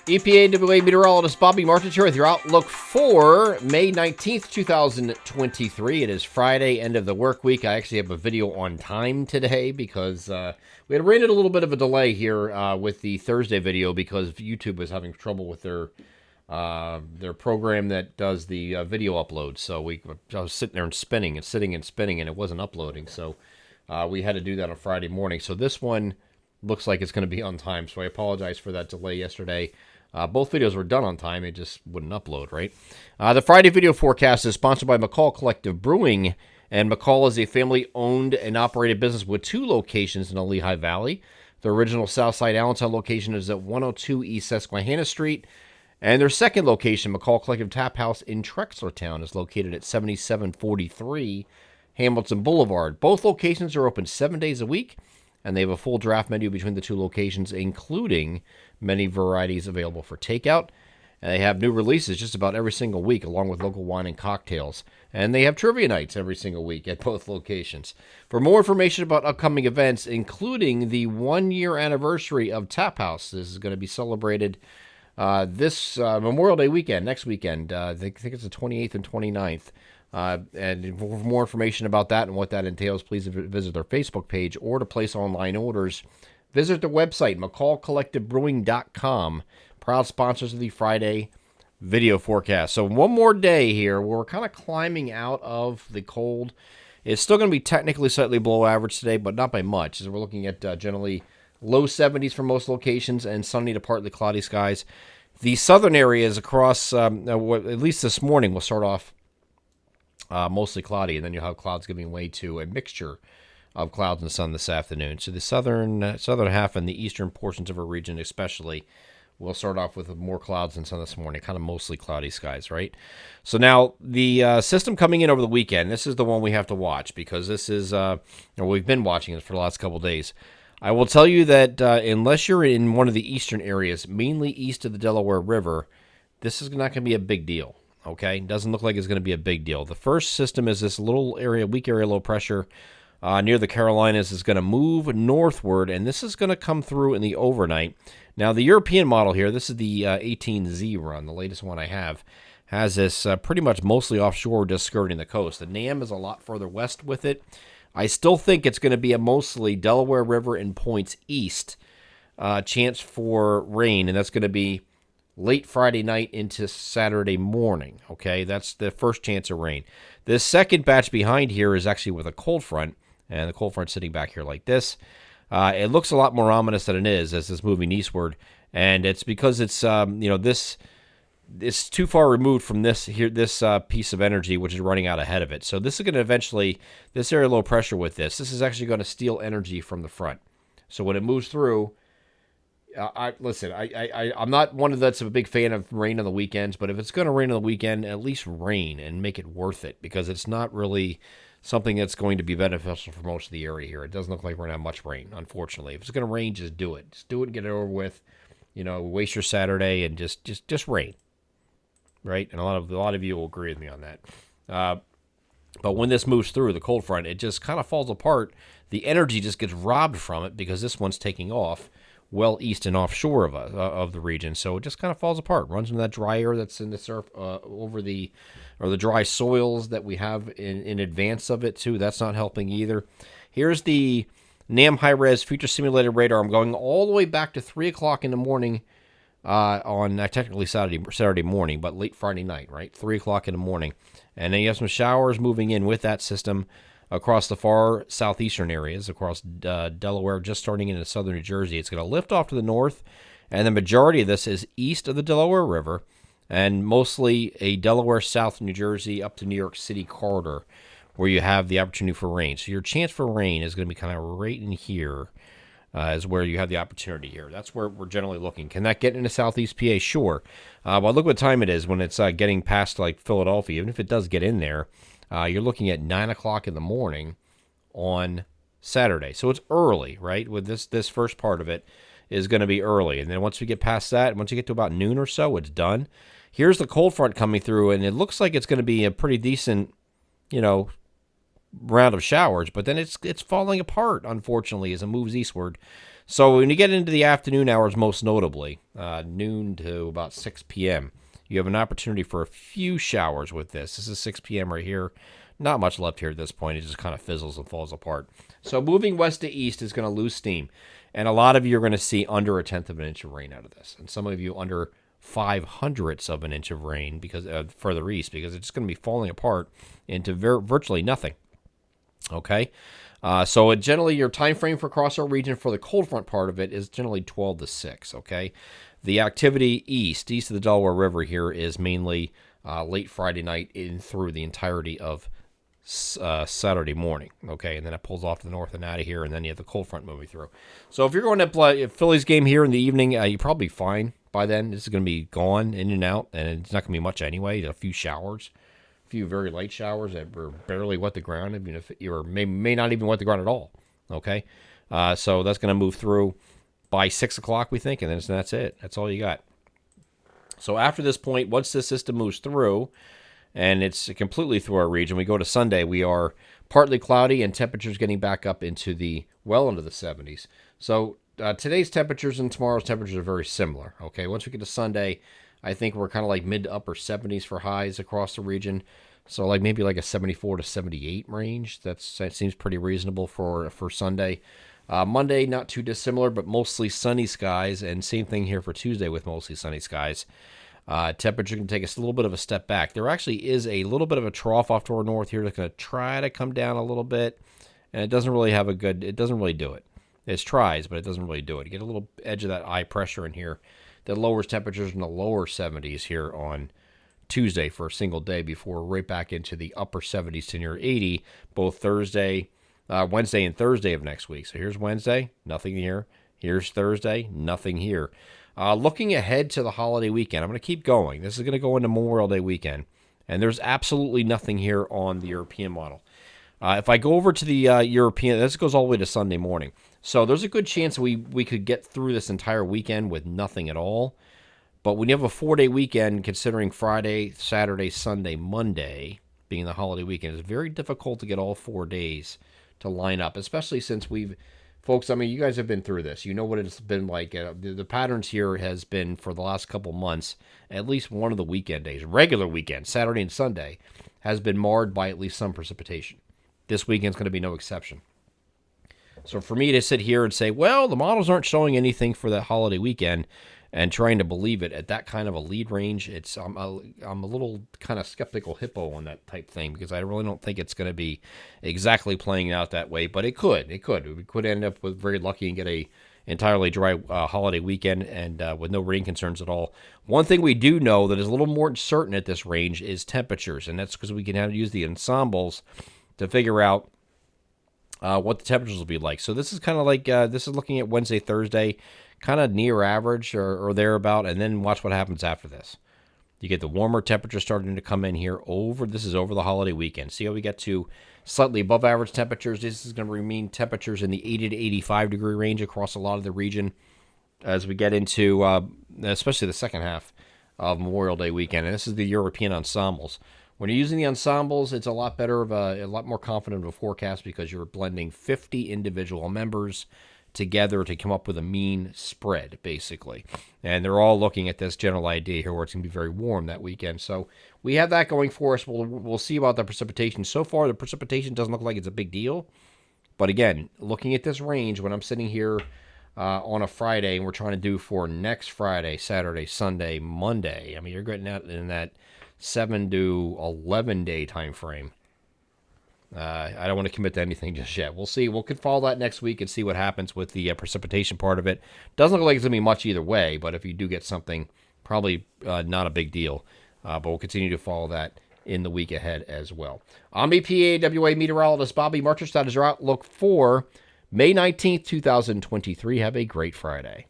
EPAWA meteorologist Bobby Martins here with your outlook for May 19th, 2023. It is Friday, end of the work week. I actually have a video on time today because we had ran into a little bit of a delay here with the Thursday video because YouTube was having trouble with their program that does the video upload. So I was sitting there and spinning and sitting and spinning, and it wasn't uploading. So we had to do that on Friday morning. So this one looks like it's going to be on time. So I apologize for that delay yesterday. Both videos were done on time. It just wouldn't upload, right? The Friday video forecast is sponsored by McCall Collective Brewing. And McCall is a family-owned and operated business with 2 locations in the Lehigh Valley. The original Southside Allentown location is at 102 East Susquehanna Street. And their second location, McCall Collective Tap House in Trexlertown, is located at 7743 Hamilton Boulevard. Both locations are open 7 days a week, and they have a full draft menu between the 2 locations, including many varieties available for takeout. And they have new releases just about every single week, along with local wine and cocktails. And they have trivia nights every single week at both locations. For more information about upcoming events, including the 1-year anniversary of Tap House, this is going to be celebrated this Memorial Day weekend, next weekend. I think it's the 28th and 29th. And for more information about that and what that entails, please visit their Facebook page, or to place online orders, visit their website, McCallCollectiveBrewing.com. Proud sponsors of the Friday video forecast. So one more day here. We're kind of climbing out of the cold. It's still going to be technically slightly below average today, but not by much, as we're looking at generally low 70s for most locations and sunny to partly cloudy skies. The southern areas across, at least this morning, will start off mostly cloudy, and then you'll have clouds giving way to a mixture of clouds and sun this afternoon. So the southern half and the eastern portions of our region especially will start off with more clouds and sun this morning, kind of mostly cloudy skies, right? So now the system coming in over the weekend, this is the one we have to watch because this is, we've been watching this for the last couple of days. I will tell you that unless you're in one of the eastern areas, mainly east of the Delaware River, this is not going to be a big deal. Okay, doesn't look like it's going to be a big deal. The first system is this little area, weak area low pressure near the Carolinas, is going to move northward, and this is going to come through in the overnight. Now, the European model here, this is the 18Z run, the latest one I have, has this pretty much mostly offshore, just skirting the coast. The NAM is a lot further west with it. I still think it's going to be a mostly Delaware River and points east chance for rain, and that's going to be late Friday night into Saturday morning, okay? That's the first chance of rain. The second batch behind here is actually with a cold front, and the cold front's sitting back here like this. It looks a lot more ominous than it is as it's moving eastward, and it's because it's, it's too far removed from this piece of energy, which is running out ahead of it. So this is going to eventually, this area low pressure with this is actually going to steal energy from the front. So when it moves through, I'm not one that's a big fan of rain on the weekends, but if it's going to rain on the weekend, at least rain and make it worth it, because it's not really something that's going to be beneficial for most of the area here. It doesn't look like we're going to have much rain, unfortunately. If it's going to rain, just do it. Just do it and get it over with. Waste your Saturday and just rain, right? And a lot of you will agree with me on that. But when this moves through the cold front, it just kind of falls apart. The energy just gets robbed from it because this one's taking off well east and offshore of the region, so it just kind of falls apart. Runs into that dry air that's in the surf the dry soils that we have in advance of it too. That's not helping either. Here's the NAM high-res future simulated radar. I'm going all the way back to 3 o'clock in the morning on technically Saturday morning, but late Friday night, right? 3 o'clock in the morning, and then you have some showers moving in with that system across the far southeastern areas, across Delaware, just starting into southern New Jersey. It's going to lift off to the north, and the majority of this is east of the Delaware River, and mostly a Delaware, South New Jersey, up to New York City corridor, where you have the opportunity for rain. So your chance for rain is going to be kind of right in here, is where you have the opportunity here. That's where we're generally looking. Can that get into Southeast PA? Sure. But look what time it is when it's getting past like Philadelphia. Even if it does get in there, you're looking at 9 o'clock in the morning on Saturday. So it's early, right? With this first part of it is going to be early. And then once we get past that, once you get to about noon or so, it's done. Here's the cold front coming through, and it looks like it's going to be a pretty decent, round of showers, but then it's falling apart, unfortunately, as it moves eastward. So when you get into the afternoon hours, most notably, noon to about 6 p.m., you have an opportunity for a few showers with this. This is 6 p.m. right here. Not much left here at this point. It just kind of fizzles and falls apart. So moving west to east is going to lose steam. And a lot of you are going to see under a tenth of an inch of rain out of this. And some of you under 0.05 of an inch of rain because further east, because it's going to be falling apart into virtually nothing. Okay? So generally, your time frame for across our region for the cold front part of it is generally 12 to 6, okay? The activity east of the Delaware River here is mainly late Friday night in through the entirety of Saturday morning, okay? And then it pulls off to the north and out of here, and then you have the cold front moving through. So if you're going to play a Phillies game here in the evening, you're probably fine by then. This is going to be gone in and out, and it's not going to be much anyway. A few showers. Few very light showers that were barely wet the ground, even if you may not even wet the ground at all. Okay, so that's going to move through by 6 o'clock, we think, and then that's it. That's all you got. So after this point, once this system moves through, and it's completely through our region, we go to Sunday. We are partly cloudy, and temperatures getting back up into the into the 70s. So today's temperatures and tomorrow's temperatures are very similar. Okay, once we get to Sunday, I think we're kind of like mid to upper 70s for highs across the region. So like maybe like a 74 to 78 range. That seems pretty reasonable for Sunday. Monday, not too dissimilar, but mostly sunny skies. And same thing here for Tuesday with mostly sunny skies. Temperature can take us a little bit of a step back. There actually is a little bit of a trough off to our north here that's going to try to come down a little bit. And it doesn't really do it. It tries, but it doesn't really do it. You get a little edge of that eye pressure in here that lowers temperatures in the lower 70s here on Tuesday for a single day before right back into the upper 70s to near 80, both Wednesday and Thursday of next week. So here's Wednesday, nothing here. Here's Thursday, nothing here. Looking ahead to the holiday weekend, I'm going to keep going. This is going to go into Memorial Day weekend, and there's absolutely nothing here on the European model. If I go over to the European, this goes all the way to Sunday morning. So there's a good chance we could get through this entire weekend with nothing at all. But when you have a 4-day weekend, considering Friday, Saturday, Sunday, Monday being the holiday weekend, it's very difficult to get all 4 days to line up, especially since folks, I mean, you guys have been through this. You know what it's been like. The patterns here has been for the last couple months, at least one of the weekend days, regular weekend, Saturday and Sunday, has been marred by at least some precipitation. This weekend's going to be no exception. So for me to sit here and say, well, the models aren't showing anything for that holiday weekend and trying to believe it at that kind of a lead range, I'm a little kind of skeptical hippo on that type thing because I really don't think it's going to be exactly playing out that way, but it could. We could end up with very lucky and get a entirely dry holiday weekend and with no rain concerns at all. One thing we do know that is a little more certain at this range is temperatures, and that's because we can use the ensembles to figure out what the temperatures will be like. So this is kind of like, this is looking at Wednesday, Thursday, kind of near average or thereabout, and then watch what happens after this. You get the warmer temperatures starting to come in here this is over the holiday weekend. See how we get to slightly above average temperatures. This is going to remain temperatures in the 80 to 85 degree range across a lot of the region as we get into, especially the second half of Memorial Day weekend. And this is the European ensembles. When you're using the ensembles, it's a lot better a lot more confident of a forecast because you're blending 50 individual members together to come up with a mean spread, basically. And they're all looking at this general idea here where it's going to be very warm that weekend. So we have that going for us. We'll see about the precipitation. So far, the precipitation doesn't look like it's a big deal. But again, looking at this range, when I'm sitting here on a Friday and we're trying to do for next Friday, Saturday, Sunday, Monday, I mean, you're getting out in that 7 to 11 day time frame. I don't want to commit to anything just yet. We'll see. We'll follow that next week and see what happens with the precipitation part of it. Doesn't look like it's going to be much either way, but if you do get something, probably not a big deal. But we'll continue to follow that in the week ahead as well. I'm EPAWA meteorologist Bobby Marchers. That is your outlook for May 19th, 2023. Have a great Friday.